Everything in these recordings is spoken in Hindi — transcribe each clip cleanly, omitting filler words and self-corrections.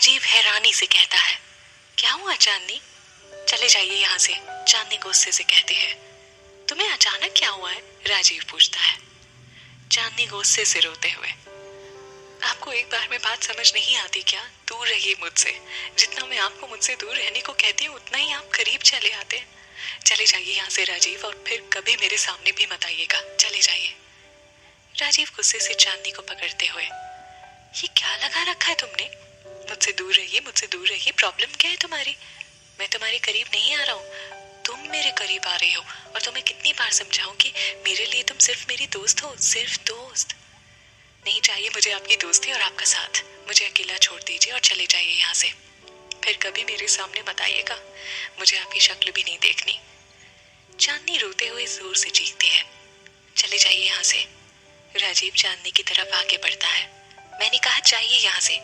राजीव हैरानी से कहता है, क्या हुआ चांदनी? चले जाइए यहाँ से, चांदनी गुस्से से कहती है। तुम्हें अचानक क्या हुआ है? राजीव पूछता है। चांदनी गुस्से से रोते हुए, आपको एक बार में बात समझ नहीं आती क्या? दूर रहिए मुझसे। जितना मैं आपको मुझसे दूर रहने को कहती हूँ उतना ही आप करीब चले आते हैं। चले जाइए यहाँ से राजीव, और फिर कभी मेरे सामने भी मत आइएगा। चले जाइए। राजीव गुस्से से चांदनी को पकड़ते हुए, ये क्या लगा रखा है तुमने? मुझसे दूर रहिए, मुझसे दूर रहिए। प्रॉब्लम क्या है तुम्हारी? मैं तुम्हारे करीब नहीं आ रहा हूँ, तुम मेरे करीब आ रही हो। और तुम्हें कितनी बार समझाऊं कि मेरे लिए तुम सिर्फ मेरी दोस्त हो, सिर्फ दोस्त। नहीं चाहिए मुझे आपकी दोस्ती और आपका साथ। मुझे अकेला छोड़ दीजिए और चले जाइए यहाँ से। फिर कभी मेरे सामने मत आइएगा, मुझे आपकी शक्ल भी नहीं देखनी। चांदनी रोते हुए जोर से चीखती है, चले जाइए यहाँ से। राजीव चांदनी की तरफ आगे बढ़ता है। मैंने कहा चाहिए यहाँ से।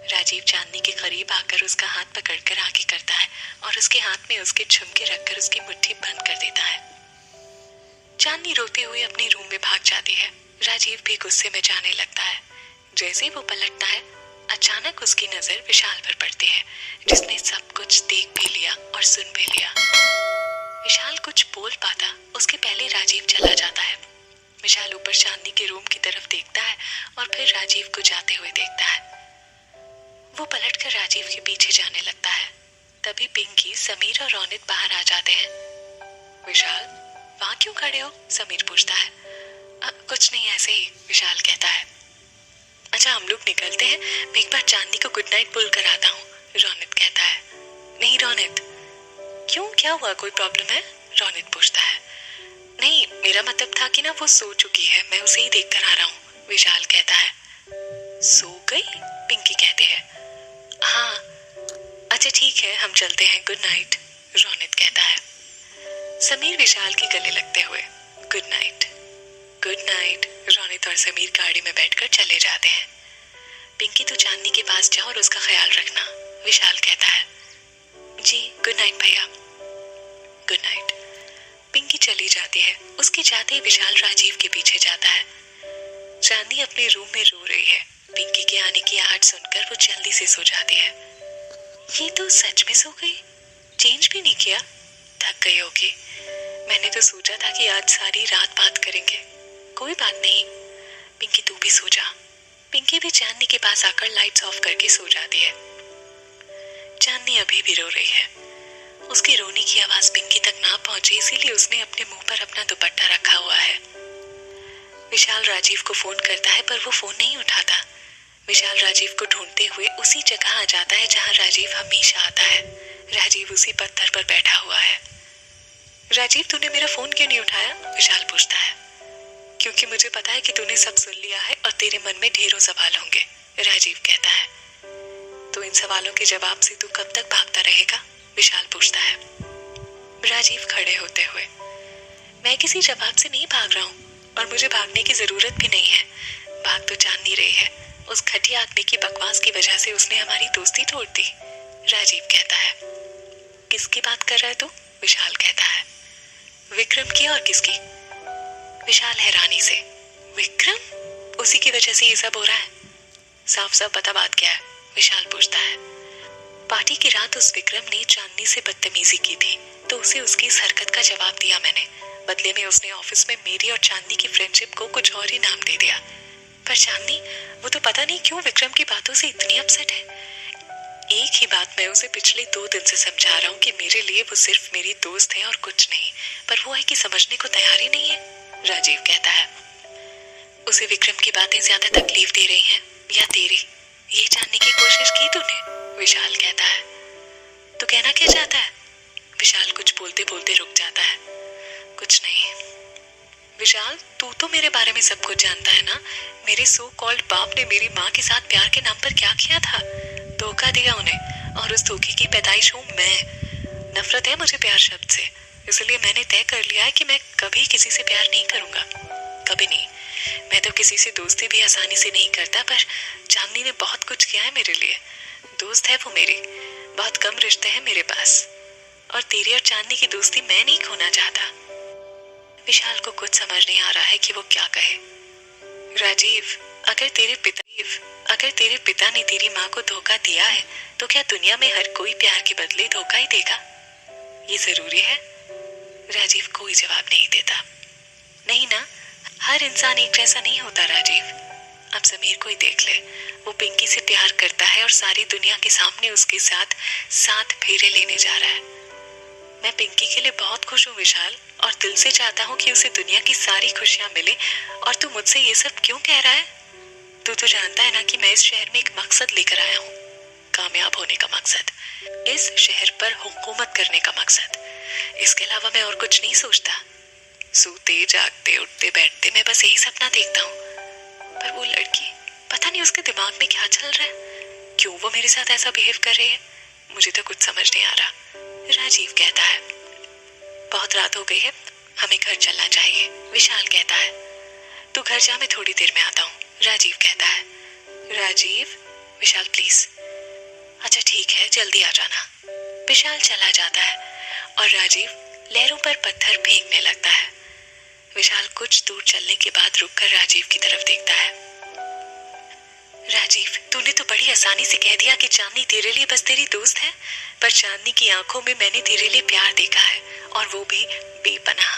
राजीव चांदनी के करीब आकर उसका हाथ पकड़कर आगे करता है और उसके हाथ में उसके झुमके रखकर उसकी मुट्ठी बंद कर देता है। चांदनी रोते हुए अपने रूम में भाग जाती है। राजीव भी गुस्से में जाने लगता है। जैसे ही वो पलटता है, अचानक उसकी नजर विशाल पर पड़ती है, जिसने सब कुछ देख भी लिया और सुन भी लिया। विशाल कुछ बोल पाता उसके पहले राजीव चला जाता है। विशाल ऊपर चांदनी के रूम की तरफ देखता है और फिर राजीव को जाते हुए देखता है। वो पलटकर राजीव के पीछे जाने लगता है। तभी पिंकी, समीर और रौनित बाहर आ जाते हैं। विशाल, वहां क्यों खड़े हो? समीर पूछता है। कुछ नहीं, ऐसे ही, विशाल कहता है। अच्छा, हम लोग निकलते हैं, मैं एक बार चांदनी को गुड नाइट बोल कर आता हूँ, रौनित कहता है। नहीं रौनित। क्यों, क्या हुआ? कोई प्रॉब्लम है? रौनित पूछता है। नहीं, मेरा मतलब था कि ना वो सो चुकी है, मैं उसे ही देख कर आ रहा हूँ, विशाल कहता है। सो गई? पिंकी कहते हैं। हाँ। अच्छा ठीक है, हम चलते हैं, गुड नाइट, रौनित कहता है। समीर विशाल के गले लगते हुए good night. Good night. Raunit और समीर गाड़ी में बैठकर चले जाते हैं। पिंकी, तो चांदनी के पास जाओ और उसका ख्याल रखना, विशाल कहता है। जी, गुड नाइट भैया। Good night. पिंकी चली जाती है। उसके जाते ही विशाल राजीव के पीछे जाता है। चांदनी अपने रूम में रो रही है। पिंकी के आने की आहट सुनकर वो जल्दी से सो जाती है। ये तो सच में सो गई, चेंज भी नहीं किया। थक गई होगी। मैंने तो सोचा था कि आज सारी रात बात करेंगे। कोई बात नहीं, पिंकी तू भी सो जा। पिंकी भी चांदनी के पास आकर लाइट्स ऑफ करके सो जाती है। चांदनी अभी भी रो रही है। उसकी रोने की आवाज पिंकी तक ना पहुंचे, इसीलिए उसने अपने मुंह पर अपना दुपट्टा रखा हुआ है। विशाल राजीव को फोन करता है, पर वो फोन नहीं उठाता। विशाल राजीव को ढूंढते हुए उसी जगह आ जाता है जहां राजीव हमेशा आता है। राजीव उसी पत्थर पर बैठा हुआ है। राजीव, तूने मेरा फोन क्यों नहीं उठाया? विशाल पूछता है। क्योंकि मुझे पता है कि तूने सब सुन लिया है और तेरे मन में ढेरों सवाल होंगे, राजीव कहता है। तो इन सवालों के जवाब से तू कब तक भागता रहेगा? विशाल पूछता है। राजीव खड़े होते हुए, मैं किसी जवाब से नहीं भाग रहा हूँ और मुझे भागने की जरूरत भी नहीं है। भाग तो चांदनी रही है। उस घटिया आदमी की बकवास की वजह से उसने हमारी दोस्ती तोड़ दी, राजीव कहता है। किसकी बात कर रहा है तू? विशाल कहता है। विक्रम की। और किसकी? विशाल हैरानी से। विक्रम? उसी की वजह से ये सब हो रहा है? साफ साफ बता, बात क्या है? विशाल पूछता है। पार्टी की रात उस विक्रम ने चांदनी से बदतमीजी की थी, तो उसे उसकी इस हरकत का जवाब दिया मैंने। बदले में उसने ऑफिस में मेरी और चांदनी की फ्रेंडशिप को कुछ और ही नाम दे दिया। पर चांदनी, वो तो पता नहीं क्यों विक्रम की बातों से इतनी अपसेट है। एक ही बात मैं उसे पिछले 2 दिन से समझा रहा हूँ कि मेरे लिए वो सिर्फ मेरी दोस्त है और कुछ नहीं, पर वो है कि समझने को तैयार ही नहीं है, राजीव कहता है। उसे विक्रम की बातें ज्यादा तकलीफ दे रही हैं या तेरी, ये जानने की कोशिश की तूने? विशाल कहता है। तू कहना क्या चाहता है? विशाल कुछ बोलते बोलते रुक जाता है। कुछ नहीं। विशाल, तू तो मेरे बारे में सब कुछ जानता है ना। मेरे सो कॉल्ड बाप ने मेरी माँ के साथ प्यार के नाम पर क्या किया था? धोखा दिया उन्हें, और उस धोखे की पैदाइश हूँ मैं। नफरत है मुझे प्यार शब्द से, इसलिए मैंने तय कर लिया है कि मैं कभी किसी से प्यार नहीं करूंगा। कभी नहीं। मैं तो किसी से दोस्ती भी आसानी से नहीं करता, पर चांदनी ने बहुत कुछ किया है मेरे लिए। दोस्त है वो मेरी, बहुत कम रिश्ते हैं मेरे पास, और तेरी और चांदनी की दोस्ती मैं नहीं खोना चाहता। विशाल को कुछ समझ नहीं आ रहा है कि वो क्या कहे। राजीव, अगर तेरे पिता अगर तेरे पिता ने तेरी माँ को धोखा दिया है तो क्या दुनिया में हर कोई प्यार के बदले धोखा ही देगा? ये जरूरी है? राजीव कोई जवाब नहीं देता। नहीं ना, हर इंसान एक जैसा नहीं होता राजीव। अब समीर को ही देख ले, वो पिंकी से प्यार करता है और सारी दुनिया के सामने उसके साथ 7 फेरे लेने जा रहा है। मैं पिंकी के लिए बहुत खुश हूँ विशाल, और दिल से चाहता हूँ कि उसे दुनिया की सारी खुशियां मिले। और तू मुझसे ये सब क्यों कह रहा है? तू तो जानता है ना कि मैं इस शहर में एक मकसद लेकर आया हूँ, कामयाब होने का मकसद, इस शहर पर हुकूमत करने का मकसद। इसके अलावा मैं और कुछ नहीं सोचता। सोते जागते उठते बैठते मैं बस यही सपना देखता हूँ। पर वो लड़की, पता नहीं उसके दिमाग में क्या चल रहा है, क्यों वो मेरे साथ ऐसा बिहेव कर रही है, मुझे तो कुछ समझ नहीं आ रहा। राजीव कहता है बहुत रात हो गई है, हमें घर चलना चाहिए। विशाल कहता है तू घर जा, मैं थोड़ी देर में आता हूँ। राजीव कहता है राजीव, विशाल प्लीज। अच्छा ठीक है, जल्दी आ जाना। विशाल चला जाता है और राजीव लहरों पर पत्थर फेंकने लगता है। विशाल कुछ दूर चलने के बाद रुककर राजीव की तरफ देखता है। राजीव, तूने तो बड़ी आसानी से कह दिया कि चांदनी तेरे लिए बस तेरी दोस्त है, पर चांदनी की आंखों में मैंने तेरे लिए प्यार देखा है, और वो भी बेपनाह।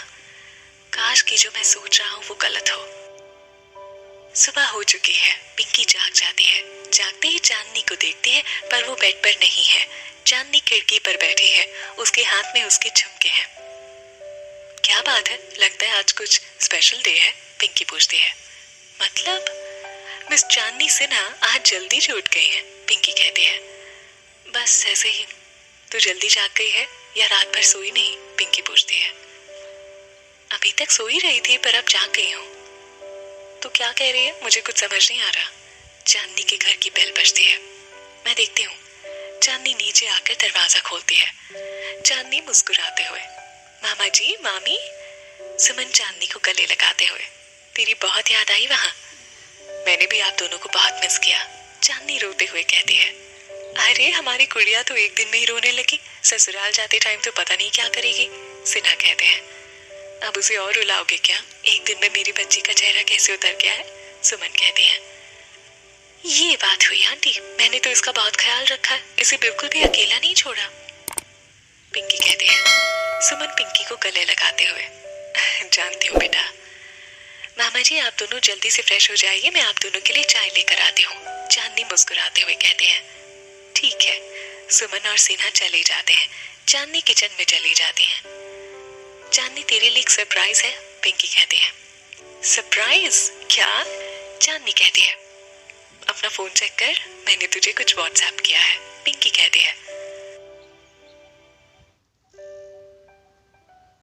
काश कि जो मैं सोच रहा हूँ वो गलत हो। सुबह हो चुकी है, पिंकी जाग जाती है। जागते ही चांदनी को देखती है, पर वो बेड पर नहीं है। चांदनी खिड़की पर बैठी है, उसके हाथ में उसके झुमके हैं। क्या बात है, लगता है आज कुछ स्पेशल डे है? पिंकी पूछती है। मतलब मिस चांदनी सिन्हा आज जल्दी से उठ गई है, पिंकी कहती है। बस ऐसे ही। तू जल्दी जाग गई है या रात भर सोई नहीं? पिंकी पूछती है। अभी तक सोई रही थी पर अब जाग गई हूँ। तो क्या कह रही है, मुझे कुछ समझ नहीं आ रहा। चांदनी के घर की बेल बजती है। मैं देखती हूँ। चांदनी नीचे आकर दरवाजा खोलती है। चांदनी मुस्कुराते हुए, मामा जी, मामी। सुमन चांदनी को गले लगाते हुए, तेरी बहुत याद आई वहां। मैंने भी आप दोनों को बहुत मिस किया, चांदनी रोते हुए कहती है। अरे हमारी गुड़िया तो एक दिन में ही रोने लगी, ससुराल जाते टाइम तो पता नहीं क्या करेगी, सिन्हा कहते हैं। अब उसे और रुलाओगे क्या? एक दिन में मेरी बच्ची का चेहरा कैसे उतर गया है, सुमन कहती है। ये बात हुई आंटी, मैंने तो इसका बहुत ख्याल रखा, इसे बिल्कुल भी अकेला नहीं छोड़ा, पिंकी कहती है। सुमन पिंकी को गले लगाते हुए, जानती हूँ बेटा। मामा जी, आप दोनों जल्दी से फ्रेश हो जाइए, मैं आप दोनों के लिए चाय लेकर आती हूँ, चांदनी मुस्कुराते हुए कहते हैं। ठीक है। सुमन और सिन्हा चले जाते हैं। चांदनी किचन में चली जाती है। चांदनी, तेरे लिए एक सरप्राइज है, पिंकी कहती है। सरप्राइज? क्या? चांदनी कहती है। अपना फोन चेक कर, मैंने तुझे कुछ व्हाट्सएप किया है, पिंकी कहती है।